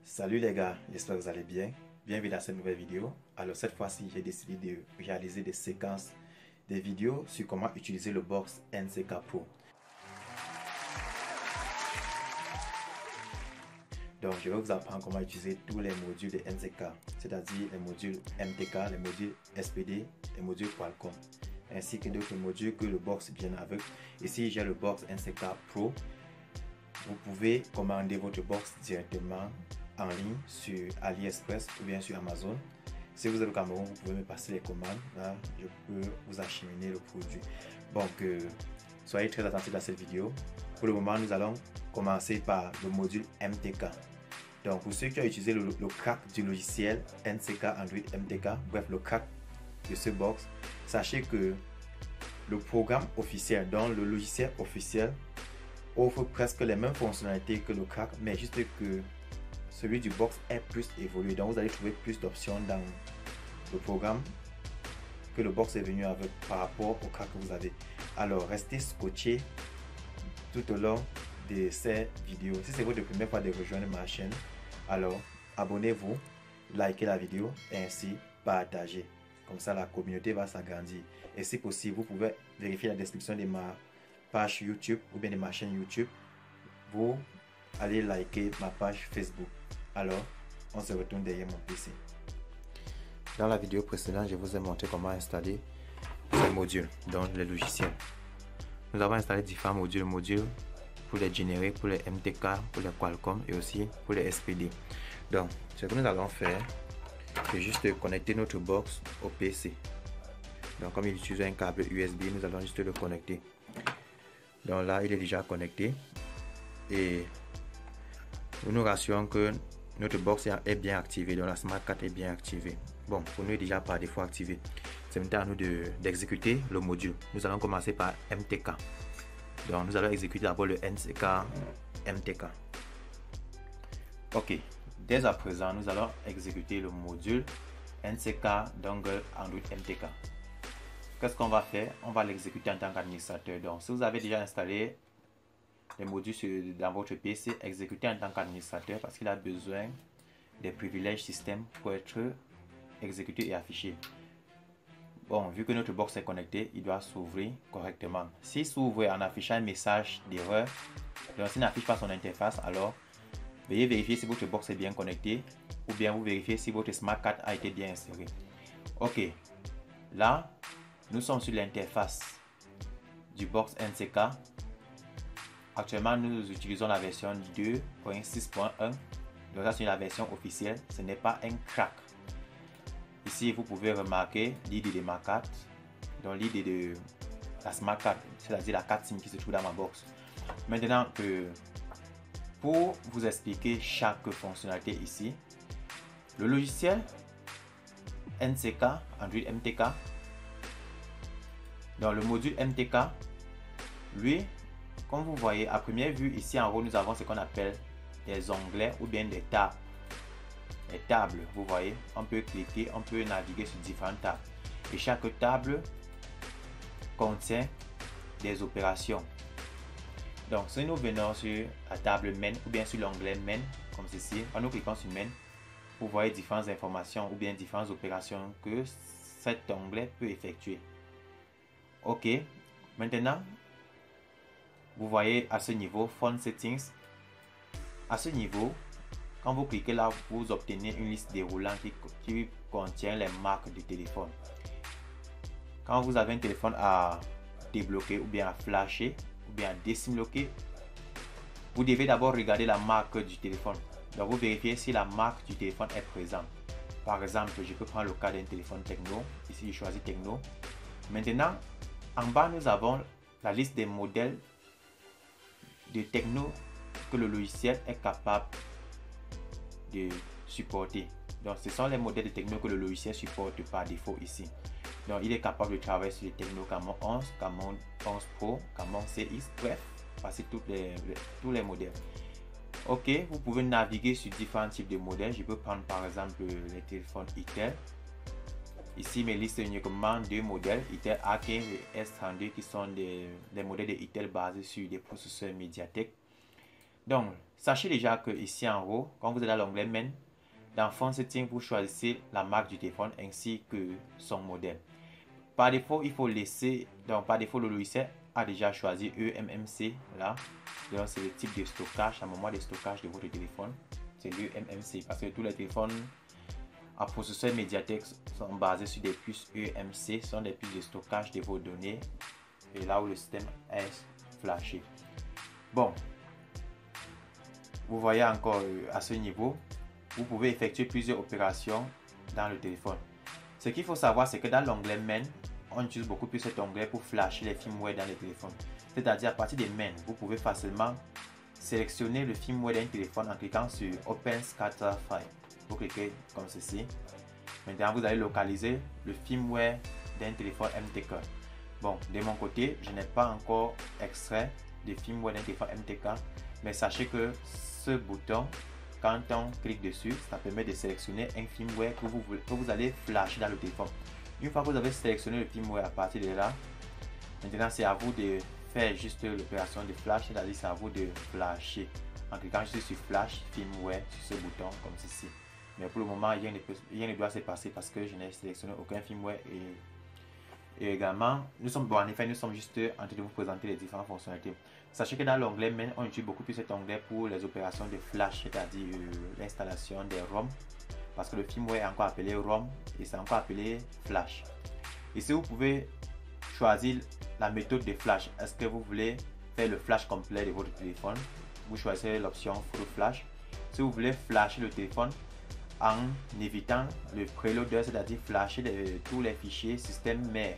Salut les gars, j'espère que vous allez bien. Bienvenue dans cette nouvelle vidéo. Alors cette fois-ci, j'ai décidé de réaliser des séquences des vidéos sur comment utiliser le box NCK Pro. Donc je vais vous apprendre comment utiliser tous les modules de NCK, c'est-à-dire les modules MTK, les modules SPD, les modules Qualcomm, ainsi que d'autres modules que le box vient avec. Ici j'ai le box NCK Pro. Vous pouvez commander votre box directement en ligne sur AliExpress ou bien sur Amazon. Si vous êtes au Cameroun, vous pouvez me passer les commandes. Là, je peux vous acheminer le produit. Donc, soyez très attentifs à cette vidéo. Pour le moment, nous allons commencer par le module MTK. Donc, pour ceux qui ont utilisé le crack du logiciel NCK Android MTK, bref, le crack de ce box, sachez que le programme officiel, donc le logiciel officiel, offre presque les mêmes fonctionnalités que le crack, mais juste que celui du box est plus évolué. Donc vous allez trouver plus d'options dans le programme que le box est venu avec par rapport au crack que vous avez. Alors restez scotché tout au long de ces vidéos. Si c'est votre première fois de rejoindre ma chaîne, alors abonnez-vous, likez la vidéo et ainsi partagez. Comme ça la communauté va s'agrandir. Et si possible, vous pouvez vérifier la description de ma page YouTube ou bien de ma chaîne YouTube. Vous allez liker ma page Facebook. Alors, on se retourne derrière mon PC. Dans la vidéo précédente, je vous ai montré comment installer ces modules, donc les logiciels. Nous avons installé différents modules pour les générer, pour les MTK, pour les Qualcomm et aussi pour les SPD. Donc, ce que nous allons faire, c'est juste connecter notre box au PC. Donc, comme il utilise un câble USB, nous allons juste le connecter. Donc là, il est déjà connecté et nous nous rassurons que notre box est bien activé, donc la smart card est bien activée. Bon, pour nous est déjà par défaut activé. C'est maintenant à nous d'exécuter le module. Nous allons commencer par MTK. Donc nous allons exécuter d'abord le NCK MTK. Ok, dès à présent, nous allons exécuter le module NCK Dongle Android MTK. Qu'est-ce qu'on va faire? On va l'exécuter en tant qu'administrateur. Donc, si vous avez déjà installé les modules dans votre PC, exécutez en tant qu'administrateur parce qu'il a besoin des privilèges système pour être exécuté et affiché. Bon, vu que notre box est connecté, il doit s'ouvrir correctement. S'il s'ouvre en affichant un message d'erreur, donc s'il n'affiche pas son interface, alors veuillez vérifier si votre box est bien connecté ou bien vous vérifiez si votre smart card a été bien inséré. Ok, là, nous sommes sur l'interface du box NCK. Actuellement, nous utilisons la version 2.6.1. Donc, ça, c'est la version officielle. Ce n'est pas un crack. Ici, vous pouvez remarquer l'ID de ma carte. Donc, l'ID de la smart card, c'est-à-dire la carte SIM qui se trouve dans ma box. Maintenant, pour vous expliquer chaque fonctionnalité ici, le logiciel NCK, Android MTK, dans le module MTK, lui, comme vous voyez à première vue ici en haut, nous avons ce qu'on appelle des onglets ou bien des tables. Les tables, vous voyez, on peut cliquer, on peut naviguer sur différentes tables. Et chaque table contient des opérations. Donc si nous venons sur la table main ou bien sur l'onglet main, comme ceci, en nous cliquant sur main, vous voyez différentes informations ou bien différentes opérations que cet onglet peut effectuer. Ok, maintenant, vous voyez à ce niveau, Phone Settings. À ce niveau, quand vous cliquez là, vous obtenez une liste déroulante qui contient les marques du téléphone. Quand vous avez un téléphone à débloquer ou bien à flasher ou bien à désbloquer, vous devez d'abord regarder la marque du téléphone. Donc vous vérifiez si la marque du téléphone est présente. Par exemple, je peux prendre le cas d'un téléphone Tecno. Ici, je choisis Tecno. Maintenant, en bas, nous avons la liste des modèles de Tecno que le logiciel est capable de supporter. Donc, ce sont les modèles de Tecno que le logiciel supporte par défaut ici. Donc, il est capable de travailler sur les Tecno Camon 11, Camon 11 Pro, Camon CX, bref, passer tous les modèles. Ok, vous pouvez naviguer sur différents types de modèles. Je peux prendre par exemple les téléphones Itel. Ici, mes listes uniquement deux modèles, Itel A15 et S32, qui sont des modèles de Itel basés sur des processeurs Mediatek. Donc, sachez déjà que ici en haut, quand vous êtes dans l'onglet Main, dans Phone Settings, vous choisissez la marque du téléphone ainsi que son modèle. Par défaut, il faut laisser, donc par défaut, le logiciel a déjà choisi eMMC là. Donc, c'est le type de stockage, la mémoire de stockage de votre téléphone. C'est l'eMMC parce que tous les téléphones à processeur Mediatek sont basés sur des puces eMMC, sont des puces de stockage de vos données et là où le système est flashé. Bon, vous voyez encore à ce niveau, vous pouvez effectuer plusieurs opérations dans le téléphone. Ce qu'il faut savoir, c'est que dans l'onglet Main, on utilise beaucoup plus cet onglet pour flasher les firmware dans les téléphones. C'est-à-dire, à partir des Main, vous pouvez facilement sélectionner le firmware d'un téléphone en cliquant sur Open Scatter File. Vous cliquez comme ceci. Maintenant, vous allez localiser le firmware d'un téléphone MTK. Bon, de mon côté, je n'ai pas encore extrait de firmware d'un téléphone MTK, mais sachez que ce bouton, quand on clique dessus, ça permet de sélectionner un firmware que vous allez flasher dans le téléphone. Une fois que vous avez sélectionné le firmware à partir de là, maintenant c'est à vous de faire juste l'opération de flash, c'est-à-dire c'est à vous de flasher en cliquant juste sur flash firmware sur ce bouton comme ceci. Mais pour le moment, rien ne doit se passer parce que je n'ai sélectionné aucun firmware et également, nous sommes juste en train de vous présenter les différentes fonctionnalités. Sachez que dans l'onglet Main, on utilise beaucoup plus cet onglet pour les opérations de flash, c'est-à-dire l'installation des ROM, parce que le firmware est encore appelé ROM et c'est encore appelé flash. Ici, vous pouvez choisir la méthode de flash. Est-ce que vous voulez faire le flash complet de votre téléphone? Vous choisissez l'option Full Flash. Si vous voulez flasher le téléphone en évitant le preloader, c'est-à-dire flasher tous les fichiers système mère,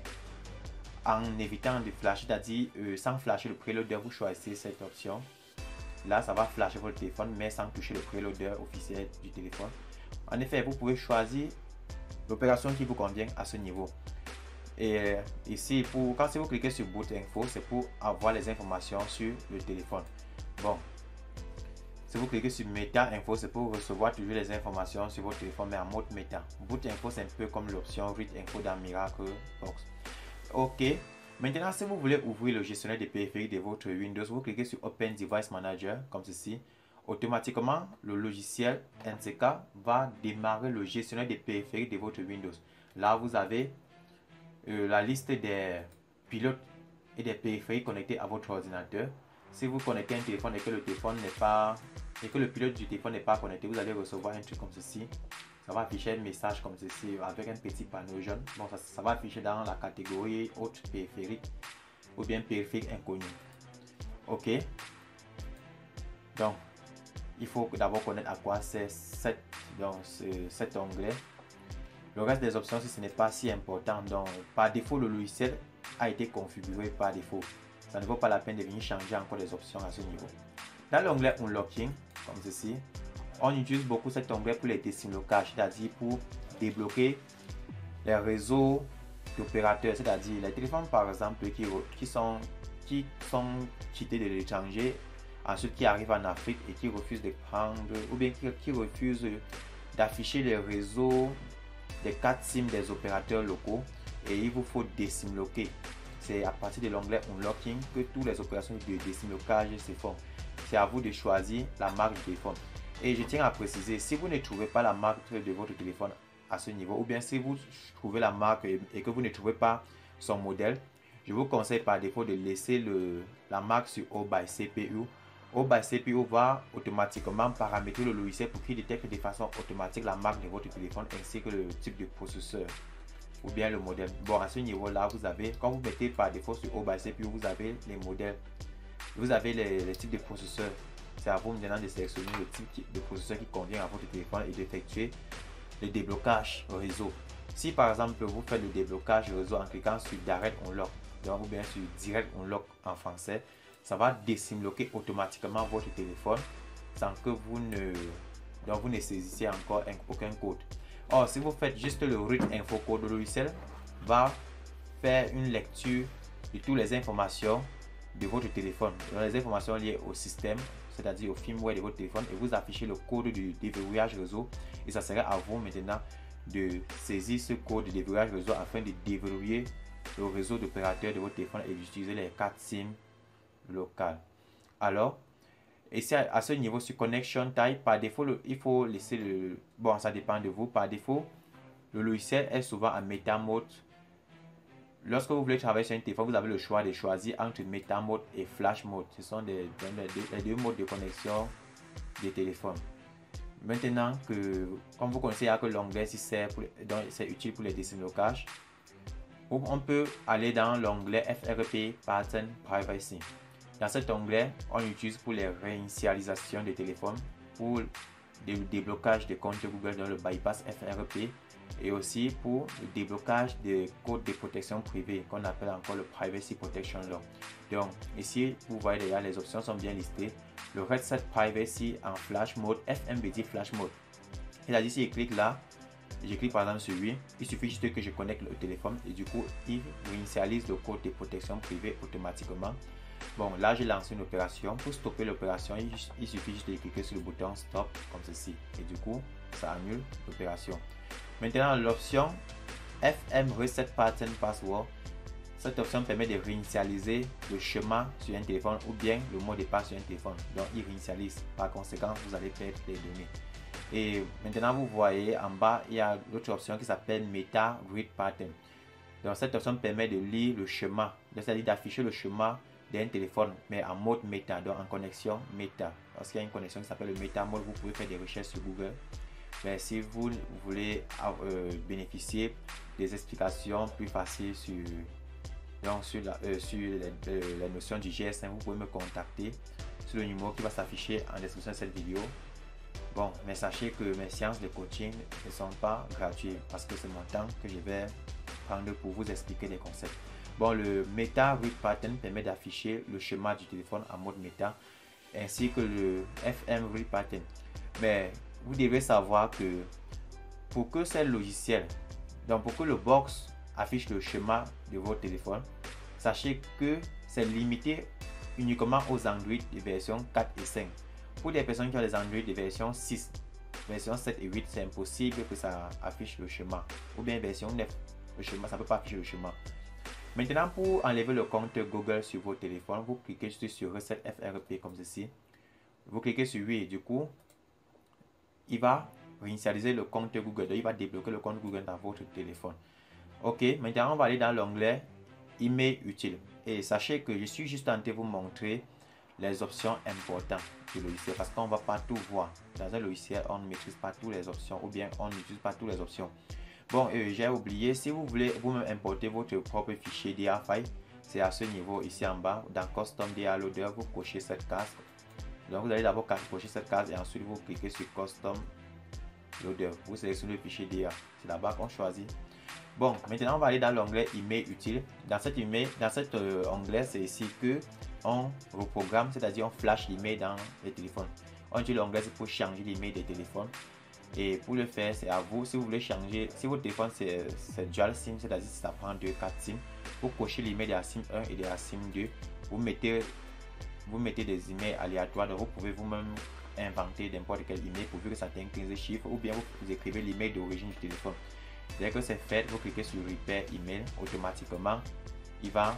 en évitant de flasher, c'est-à-dire sans flasher le preloader, vous choisissez cette option. Là, ça va flasher votre téléphone, mais sans toucher le preloader officiel du téléphone. En effet, vous pouvez choisir l'opération qui vous convient à ce niveau. Et ici, si vous cliquez sur Boot Info, c'est pour avoir les informations sur le téléphone. Bon, si vous cliquez sur Meta Info, c'est pour recevoir toujours les informations sur votre téléphone, mais en mode Meta. Boot Info, c'est un peu comme l'option Read Info dans Miracle Box. Ok, maintenant si vous voulez ouvrir le gestionnaire des périphériques de votre Windows, vous cliquez sur Open Device Manager comme ceci. Automatiquement, le logiciel NCK va démarrer le gestionnaire des périphériques de votre Windows. Là, vous avez la liste des pilotes et des périphériques connectés à votre ordinateur. Si vous connectez un téléphone et que le pilote du téléphone n'est pas connecté, vous allez recevoir un truc comme ceci. Ça va afficher un message comme ceci avec un petit panneau jaune. Bon, ça va afficher dans la catégorie autre périphérique ou bien périphérique inconnu. Ok. Donc, il faut d'abord connaître à quoi c'est cet onglet. Le reste des options, si ce n'est pas si important, donc par défaut, le logiciel a été configuré par défaut. Ça ne vaut pas la peine de venir changer encore les options à ce niveau. Dans l'onglet Unlocking, comme ceci, on utilise beaucoup cet onglet pour les désimlocages, c'est-à-dire pour débloquer les réseaux d'opérateurs, c'est-à-dire les téléphones par exemple qui sont quittés de l'étranger, ensuite qui arrivent en Afrique et qui refusent de prendre, ou bien qui refusent d'afficher les réseaux des 4 SIM des opérateurs locaux et il vous faut désimloquer. C'est à partir de l'onglet Unlocking que toutes les opérations de désimlocage se font. C'est à vous de choisir la marque du téléphone. Et je tiens à préciser, si vous ne trouvez pas la marque de votre téléphone à ce niveau, ou bien si vous trouvez la marque et que vous ne trouvez pas son modèle, je vous conseille par défaut de laisser la marque sur All by CPU. All by CPU va automatiquement paramétrer le logiciel pour qu'il détecte de façon automatique la marque de votre téléphone ainsi que le type de processeur ou bien le modèle. Bon, à ce niveau-là, vous avez, quand vous mettez par défaut sur All by CPU, vous avez les modèles, vous avez les types de processeurs. C'est à vous maintenant de sélectionner le type de processeur qui convient à votre téléphone et d'effectuer le déblocage réseau. Si par exemple vous faites le déblocage réseau en cliquant sur Direct Unlock, ou bien sur Direct Unlock en français, ça va désimloquer automatiquement votre téléphone sans que vous ne saisissiez encore aucun code. Or, si vous faites juste le Read Info Code, le logiciel va faire une lecture de toutes les informations de votre téléphone, les informations liées au système, c'est-à-dire au firmware de votre téléphone, et vous affichez le code de déverrouillage réseau. Et ça serait à vous maintenant de saisir ce code de déverrouillage réseau afin de déverrouiller le réseau d'opérateurs de votre téléphone et d'utiliser les 4 SIM locales. Alors, ici à ce niveau sur Connection Type, par défaut, il faut laisser le... Bon, ça dépend de vous. Par défaut, le logiciel est souvent en Meta Mode. Lorsque vous voulez travailler sur un téléphone, vous avez le choix de choisir entre Meta Mode et Flash Mode. Ce sont les deux modes de connexion des téléphones. Maintenant que, comme vous connaissez, il n'y a que l'onglet si c'est utile pour les décimlocages. On peut aller dans l'onglet FRP Pattern Privacy. Dans cet onglet, on l'utilise pour les réinitialisations des téléphones, pour le déblocage des comptes Google dans le bypass FRP et aussi pour le déblocage des codes de protection privée qu'on appelle encore le Privacy Protection Law. Donc ici, vous voyez déjà, les options sont bien listées. Le Reset Privacy en Flash Mode, FMBD Flash Mode. C'est-à-dire si je clique là, je clique par exemple sur lui, il suffit juste que je connecte le téléphone et du coup, il réinitialise le code de protection privée automatiquement. Bon, là j'ai lancé une opération. Pour stopper l'opération, il suffit juste de cliquer sur le bouton Stop comme ceci et du coup, ça annule l'opération. Maintenant, l'option FM Reset Pattern Password. Cette option permet de réinitialiser le schéma sur un téléphone ou bien le mot de passe sur un téléphone. Donc, il réinitialise. Par conséquent, vous allez perdre les données. Et maintenant, vous voyez en bas, il y a l'autre option qui s'appelle Meta Read Pattern. Donc, cette option permet de lire le schéma, c'est-à-dire d'afficher le schéma d'un téléphone, mais en mode méta, donc en connexion méta. Parce qu'il y a une connexion qui s'appelle le Meta Mode, vous pouvez faire des recherches sur Google. Mais si vous voulez bénéficier des explications plus faciles sur la notion du GSM, vous pouvez me contacter sur le numéro qui va s'afficher en description de cette vidéo. Bon, mais sachez que mes séances de coaching ne sont pas gratuites parce que c'est mon temps que je vais prendre pour vous expliquer les concepts. Bon, le Meta Read Pattern permet d'afficher le schéma du téléphone en mode méta ainsi que le FM Read Pattern. Mais vous devez savoir que pour que ce logiciel, donc pour que le box affiche le schéma de votre téléphone, sachez que c'est limité uniquement aux Android de version 4 et 5. Pour les personnes qui ont des Android de version 6, version 7 et 8, c'est impossible que ça affiche le schéma. Ou bien version 9, le schéma, ça ne peut pas afficher le schéma. Maintenant, pour enlever le compte Google sur votre téléphone, vous cliquez juste sur Reset FRP comme ceci. Vous cliquez sur oui et du coup, il va réinitialiser le compte Google. Donc, il va débloquer le compte Google dans votre téléphone. Ok, maintenant on va aller dans l'onglet Email utile. Et sachez que je suis juste en train de vous montrer les options importantes du logiciel parce qu'on ne va pas tout voir. Dans un logiciel, on ne maîtrise pas toutes les options ou bien on n'utilise pas toutes les options. Bon, j'ai oublié, si vous voulez vous-même importer votre propre fichier DA file, c'est à ce niveau ici en bas, dans Custom DA Loader, vous cochez cette case. Donc vous allez d'abord cocher cette case et ensuite vous cliquez sur Custom Loader. Vous sélectionnez le fichier DA. C'est là-bas qu'on choisit. Bon, maintenant on va aller dans l'onglet Email utile. Dans cet onglet, c'est ici que on reprogramme, c'est-à-dire on flash l'email dans les téléphones. On utilise l'onglet pour changer l'email des téléphones. Et pour le faire, c'est à vous. Si vous voulez changer, si votre téléphone c'est dual SIM, c'est-à-dire si ça prend 4 SIM, vous cochez l'email de la SIM 1 et de la SIM 2. Vous mettez des emails aléatoires, donc vous pouvez vous-même inventer n'importe quel email pourvu que ça tenga 15 chiffres, ou bien vous écrivez l'email d'origine du téléphone. Dès que c'est fait, vous cliquez sur Repair Email, automatiquement il va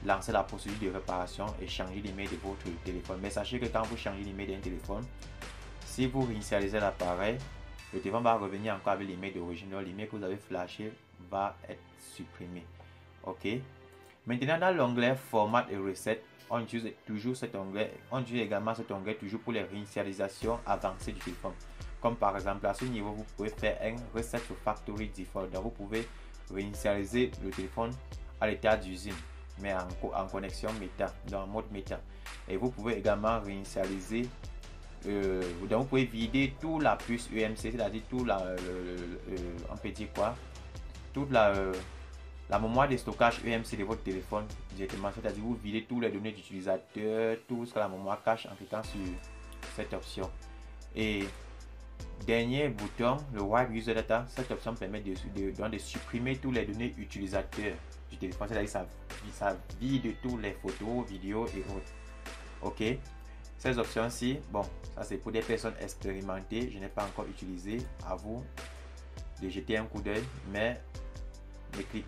lancer la procédure de réparation et changer l'email de votre téléphone. Mais sachez que quand vous changez l'email d'un téléphone, si vous réinitialisez l'appareil, le téléphone va revenir encore avec l'email d'origine. L'email que vous avez flashé va être supprimé. Ok. Maintenant dans l'onglet Format et Reset, on utilise toujours cet onglet. On utilise également cet onglet toujours pour les réinitialisations avancées du téléphone. Comme par exemple à ce niveau, vous pouvez faire un Reset Factory Default. Donc vous pouvez réinitialiser le téléphone à l'état d'usine, mais en connexion méta, dans le mode méta. Et vous pouvez également réinitialiser, donc vous pouvez vider toute la puce UMC, c'est-à-dire tout on peut dire quoi, toute la mémoire de stockage UMC de votre téléphone directement, c'est-à-dire vous videz toutes les données d'utilisateur, tout ce que la mémoire cache en cliquant sur cette option. Et dernier bouton, le Wipe User Data, cette option permet de supprimer toutes les données utilisateurs du téléphone, c'est-à-dire ça vide toutes les photos, vidéos et autres. Ok, ces options-ci, bon, ça c'est pour des personnes expérimentées, je n'ai pas encore utilisé, à vous de jeter un coup d'œil, mais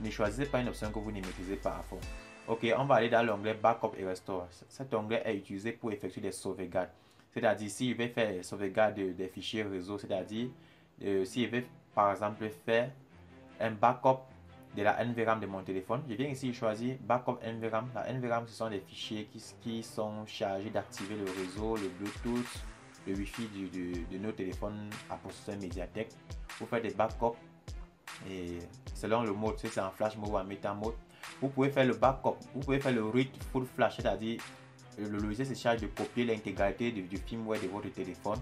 ne choisissez pas une option que vous ne maîtrisez pas à fond. Ok, on va aller dans l'onglet Backup et Restore. Cet onglet est utilisé pour effectuer des sauvegardes. C'est-à-dire, si je vais faire des sauvegardes des fichiers réseau, c'est-à-dire, si je vais par exemple faire un backup de la NVRAM de mon téléphone, je viens ici choisir Backup NVRAM. La NVRAM, ce sont des fichiers qui sont chargés d'activer le réseau, le Bluetooth, le Wi-Fi de nos téléphones à processeur Mediatek. Vous faites des backups et selon le mode, si c'est en flash mode ou en meta mode, vous pouvez faire le backup, vous pouvez faire le read full flash, c'est-à-dire le logiciel se charge de copier l'intégralité du firmware de votre téléphone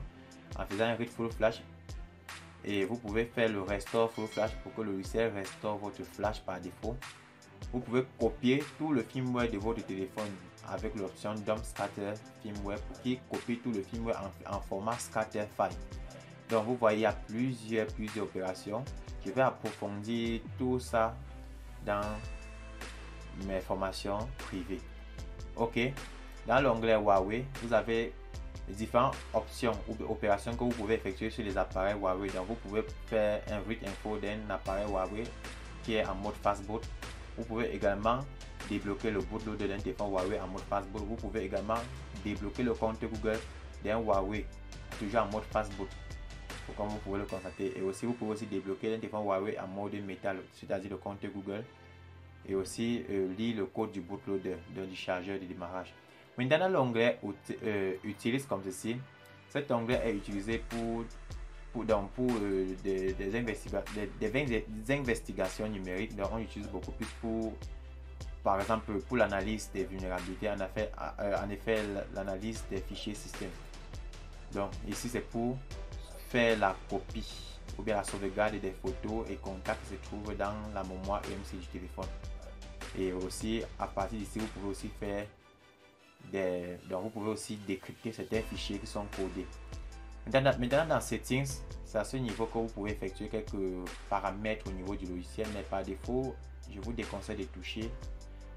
en faisant un read full flash. Et vous pouvez faire le restore full flash pour que le logiciel restaure votre flash par défaut. Vous pouvez copier tout le firmware de votre téléphone avec l'option dump scatter firmware pour qu'il copie tout le firmware en format scatter file. Donc vous voyez, il y a plusieurs opérations. Je vais approfondir tout ça dans mes formations privées. Ok, dans l'onglet Huawei, vous avez différentes options ou opérations que vous pouvez effectuer sur les appareils Huawei. Donc vous pouvez faire un read info d'un appareil Huawei qui est en mode fastboot. Vous pouvez également débloquer le bootloader d'un téléphone Huawei en mode fastboot. Vous pouvez également débloquer le compte Google d'un Huawei toujours en mode fastboot, comme vous pouvez le constater. Et aussi vous pouvez aussi débloquer un téléphone Huawei en mode métal, c'est-à-dire le compte Google, et aussi lire le code du bootloader, du chargeur de démarrage. Maintenant, l'onglet utilise comme ceci. Cet onglet est utilisé pour des investigations numériques. Donc, on utilise beaucoup plus pour, par exemple, pour l'analyse des vulnérabilités, en effet l'analyse des fichiers système. Donc, ici, c'est pour faire la copie ou bien la sauvegarde des photos et contacts qui se trouvent dans la mémoire EMC du téléphone. Et aussi, à partir d'ici, vous pouvez aussi faire donc vous pouvez aussi décrypter certains fichiers qui sont codés. Maintenant dans Settings, c'est à ce niveau que vous pouvez effectuer quelques paramètres au niveau du logiciel, mais par défaut, je vous déconseille de toucher,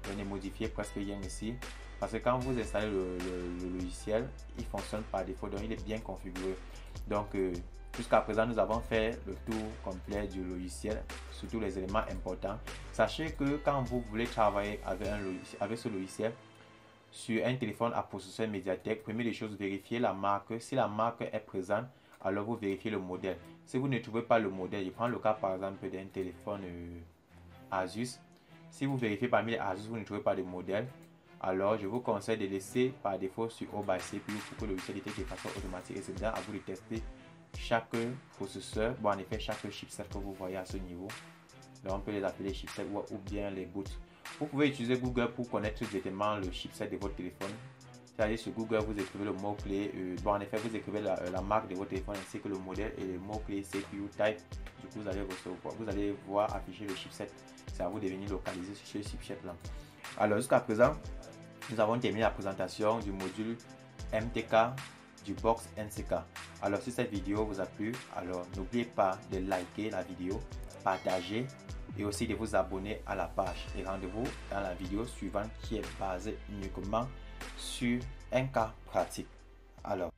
de les modifier presque rien ici, parce que quand vous installez le logiciel, il fonctionne par défaut, donc il est bien configuré. Donc jusqu'à présent, nous avons fait le tour complet du logiciel, surtout les éléments importants. Sachez que quand vous voulez travailler avec ce logiciel, sur un téléphone à processeur Mediatek, première des choses, vérifiez la marque. Si la marque est présente, alors vous vérifiez le modèle. Si vous ne trouvez pas le modèle, je prends le cas par exemple d'un téléphone Asus. Si vous vérifiez parmi les Asus, vous ne trouvez pas de modèle, alors je vous conseille de laisser par défaut sur O by CPU pour que le logiciel détecte de façon automatique. Et c'est bien à vous de tester chaque processeur, bon en effet chaque chipset que vous voyez à ce niveau. Donc on peut les appeler chipset ou bien les boots. Vous pouvez utiliser Google pour connaître directement le chipset de votre téléphone. C'est-à-dire sur Google, vous écrivez le mot-clé, bon en effet vous écrivez la marque de votre téléphone ainsi que le modèle et le mot-clé CPU type. Du coup vous allez voir afficher le chipset. C'est à vous de venir localiser sur ce chipset là. Alors jusqu'à présent, nous avons terminé la présentation du module MTK du box NCK. Alors si cette vidéo vous a plu, alors n'oubliez pas de liker la vidéo, partager et aussi de vous abonner à la page. Et rendez-vous dans la vidéo suivante qui est basée uniquement sur un cas pratique. Alors.